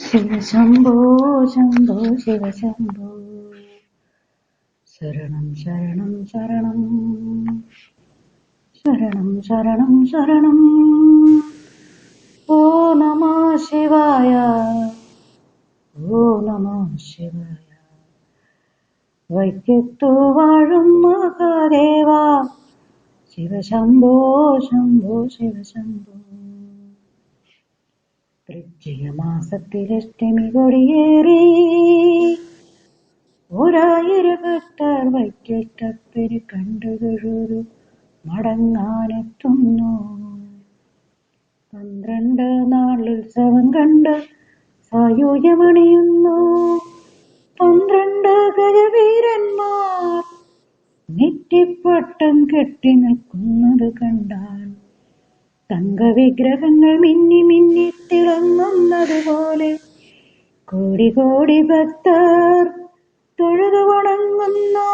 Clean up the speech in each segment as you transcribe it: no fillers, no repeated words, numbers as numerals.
ശിവ ശംഭോ ശംഭോ ശിവ ശംഭോ ശരണം ശരണം ശരണം ശരണം ശരണം ശരണം. ഓ നമഃ ശിവായ, ഓ നമഃ ശിവായ. വൈക്കത്തു വാഴും മഹാദേവ ശിവ ശംഭോ ശംഭോ ശിവ ശംഭോ. വൃശ്ചിക മാസത്തിലഷ്ടമി കൊടിയേറി 1000 ഭക്തർ വൈക്കത്തപ്പനെ കണ്ടു തൊഴുതു മടങ്ങാനെത്തുന്നു. 12 നാളുത്സവം കണ്ട് സായൂജ്യമണിയുന്നു. 12 ഗജവീരന്മാർ നെറ്റിപ്പട്ടം കെട്ടി നിൽക്കുന്നത് കണ്ടാൽ തങ്കവിഗ്രഹങ്ങൾ മിന്നി മിന്നി തിളങ്ങുന്നത് പോലെ കോടി കോടി ഭക്തർ തൊഴുതു വണങ്ങുന്നു.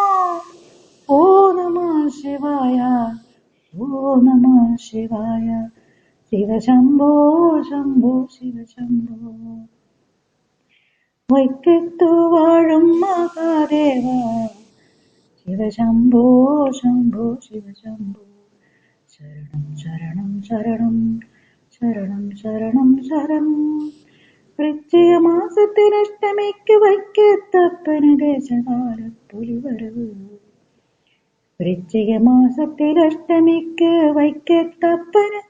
ഓ നമഃ ശിവായ, ഓ നമഃ ശിവായ. ശിവ ശംഭോ ശംഭോ ശിവ ശംഭോ. വൈക്കത്തു വാഴും മഹാദേവ ശിവ ശംഭോ ശംഭോ ശിവ ശംഭോ. ശരണം ശരണം ശരണം ശരണം ശരണം ശരണം. വൃശ്ചിക മാസത്തിനഷ്ടമിക്ക് വൈക്കത്തപ്പന് ദേശകാല പുലിവരവ്. വൃശ്ചിക മാസത്തിലഷ്ടമിക്ക് വൈക്കത്തപ്പന്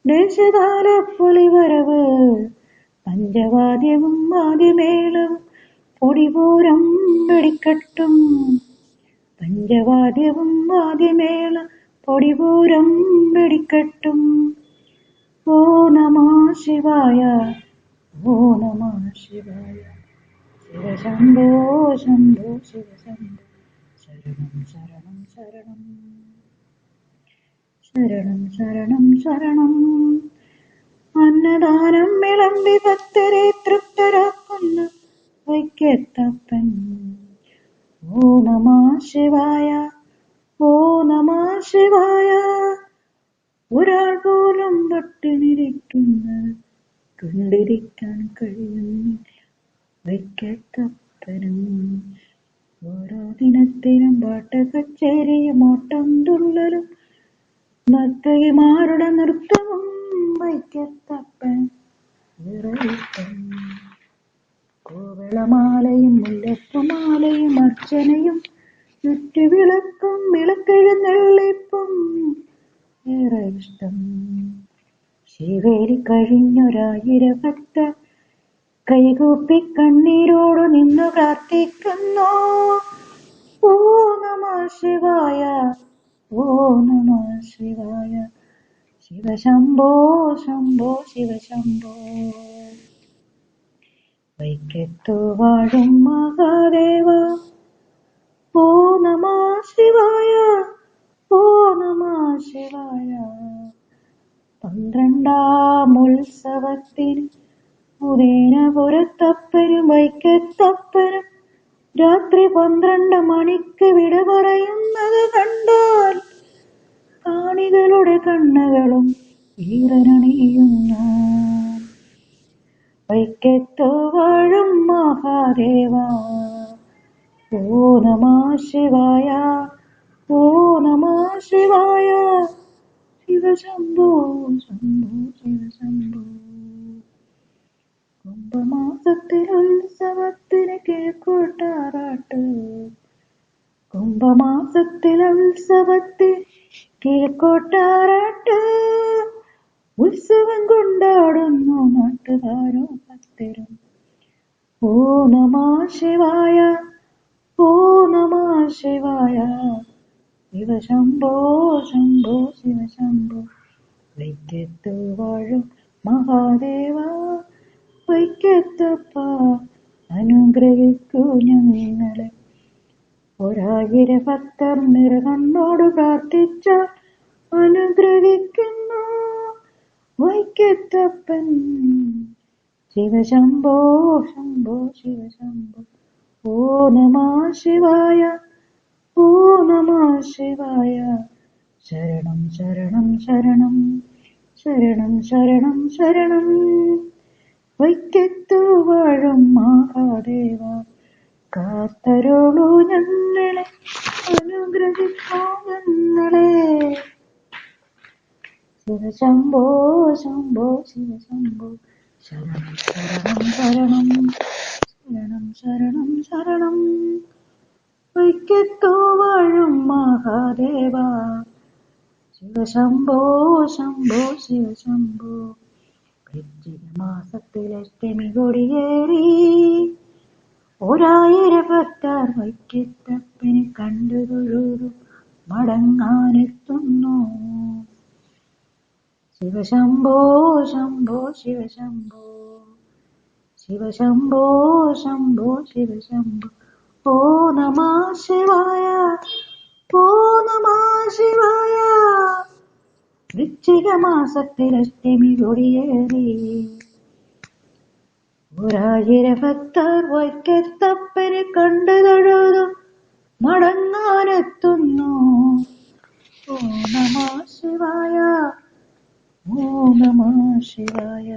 ദേശകാല പുലിവരവ്. പഞ്ചവാദ്യവും വാദ്യമേളവും പൊടിപൂരം വെടിക്കെട്ടും. പഞ്ചവാദ്യവും വാദ്യമേള പൊടിപൂരം വെടിക്കെട്ടും. ഓ നമഃ ശിവായ, ഓ നമഃ ശിവായ. ശിവ ശംഭോ ശംഭോ ശിവ ശംഭോ. ശരണം ശരണം ശരണം ശരണം ശരണം ശരണം. അന്നദാനം വിളമ്പി ഭക്തരെ തൃപ്തരാക്കുന്ന വൈക്കത്തപ്പൻ. ഓ നമഃ ശിവായ, ഓ നമഃ ശിവായ. ഒരാൾ പോലും പട്ടിണിരിക്കുന്നത് കണ്ടിരിക്കാൻ കഴിയുന്നു വൈക്കത്തപ്പനും. ഓരോ ദിനത്തിലും പാട്ടക്കച്ചേരിയും ഓട്ടം തുള്ളലും നർത്തകിമാരുടെ നൃത്തവും വൈക്കത്തപ്പൻ ഏറെ ഇഷ്ടം. കോവളമാലയും മുല്ലപ്പുമാലയും അർച്ചനയും ചുറ്റുവിളക്കും വിളക്കെഴുന്നള്ളിപ്പും ഏറെ ഇഷ്ടം. ശിവേലി കഴിഞ്ഞൊരായിരം ഭക്തർ കൈകൂപ്പി കണ്ണീരോട് നിന്നു പ്രാർത്ഥിക്കുന്നു. ഓ നമഃ ശിവായ, ഓ നമഃ ശിവായ. ശിവ ശംഭോ ശംഭോ ശിവ ശംഭോ. വൈക്കത്തു വാഴും മഹാദേവ ഓ നമഃ ശിവായ, ഓ നമഃ ശിവായ. 12ാം ഉത്സവത്തിന് ഉദയനപുരത്തപ്പനും വൈക്കത്തപ്പനും രാത്രി 12 മണിക്ക് വിട പറയുന്നത് കണ്ടാൽ കാണികളുടെ കണ്ണുകളും ഈറനണിയുന്നു. വൈക്കത്തു വാഴും മഹാദേവ ഓ നമഃ ശിവായ, ഓ നമഃ ശിവായ. ശിവ ശംഭോ ശംഭോ ശിവ ശംഭോ. കുംഭമാസത്തിൽ ഉത്സവത്തിന് കിഴക്കോട്ടാറാട്ട്. കുംഭമാസത്തിൽ ഉത്സവത്തിൽ കിഴക്കോട്ടാറാട്ട്. ഉത്സവം കൊണ്ടാടുന്നു നാട്ടുകാരും ഭക്തരും. ഓ നമഃ ശിവായ, ഓ നമഃ ശിവായ. ശിവ ശംഭോ ശംഭോ ശിവ ശംഭോ. വൈക്കത്തു വാഴും മഹാദേവ വൈക്കത്തപ്പ അനുഗ്രഹിക്കൂ ഞങ്ങളെ. 1000 ഭക്തർ നിറകണ്ണോട് പ്രാർത്ഥിച്ച അനുഗ്രഹിക്കുന്നു വൈക്കത്തപ്പൻ. ശിവ ശംഭോ ശംഭോ ശിവ ശംഭോ. ഓ നമഃ ശിവായ, ഓ നമഃ ശിവായ. ശരണം ശരണം ശരണം ശരണം ശരണം ശരണം. വൈക്കത്തു വാഴും മഹാദേവ കാത്തരുളൂ ഞങ്ങളെ അനുഗ്രഹിക്കൂ ഞങ്ങളെ. ശിവശംഭോ ശംഭോ ശിവശംഭോ ശരണം ശരണം ശരണം ശരണം ശരണം ശരണം. വൈക്കത്തു വാഴും മഹാദേവ ശിവശംഭോ ശംഭോ ശിവശംഭോ. വൃശ്ചിക മാസത്തിലഷ്ടമി കൊടിയേറി 1000 ഭക്തർ വൈക്കത്തപ്പനെ കണ്ടു തൊഴുതു മടങ്ങാനെത്തുന്നു. ശിവശംഭോ ശംഭോ ശിവശംഭോ ശിവശംഭോ ശംഭോ ശിവശംഭോ. ഓ നമഃ ശിവായ ഓ നമഃ ശിവായ. വൃശ്ചിക മാസത്തിലഷ്ടമി കൊടിയേറി 1000 ഭക്തർ വൈക്കത്തപ്പനെ കണ്ടു തൊഴുതു മടങ്ങാനെത്തുന്നു. ഓ നമഃ ശിവായ ഓ നമഃ ശിവായ.